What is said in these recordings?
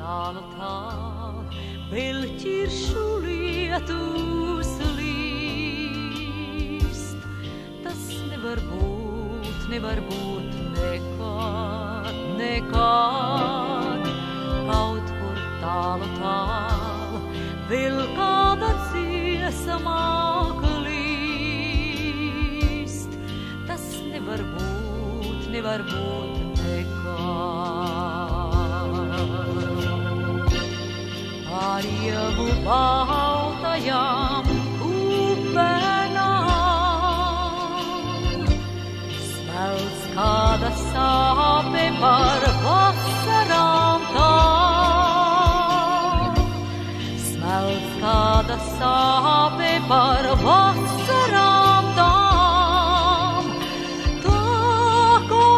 tālu tālu, vēl ķiršu lietus līst. Tas nevar būt nekad, nekad. Kaut kur tālu tālu, vēl kāda dziesma klīst. Tas nevar būt nekad. Par ievu baltajām upenām smelts kāda sāpe par vasarām tām. Smelts kāda sāpe par vasarām tām. Tā kā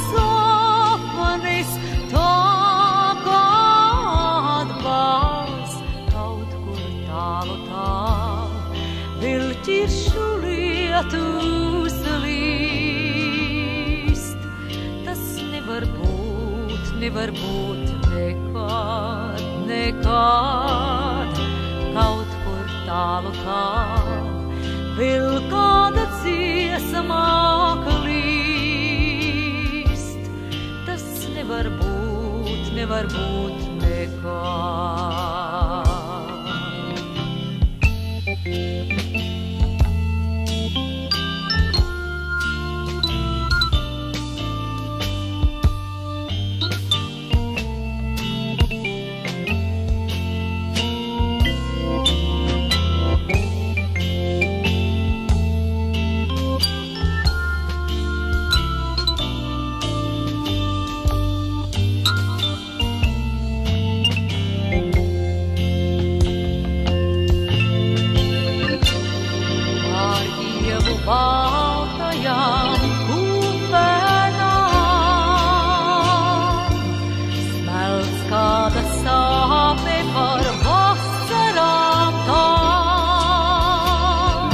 sapnis, tā kā atbalsts kaut kur tālu tālu, vēl ķiršu lietus līst. Tas nevar būt nekad, nekad. Kaut kur tālu tālu, vēl kāda dziesma klīst. Tas nevar būt nekad. Baltajām upenām smelts kāda sāpe par vasarām tām.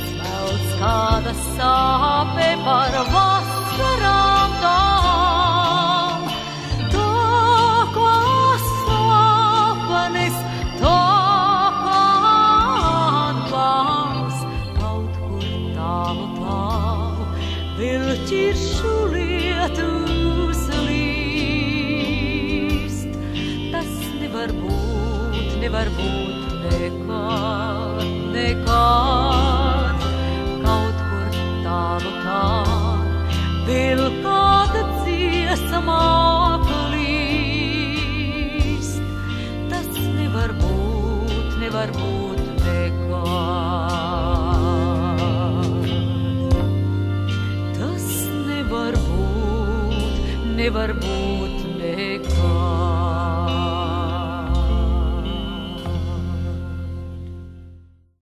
Smelts kāda sāpe par vasarām tām. Tā kā sapnis, tā kā atbalsts kaut kur tālu tālu, vēl ķiršu lietus līst. Tas nevar būt nekad, nekad. Kaut kur tālu tālu, vēl kāda dziesma klīst. Tas nevar būt nekad. Nevar būt nekad.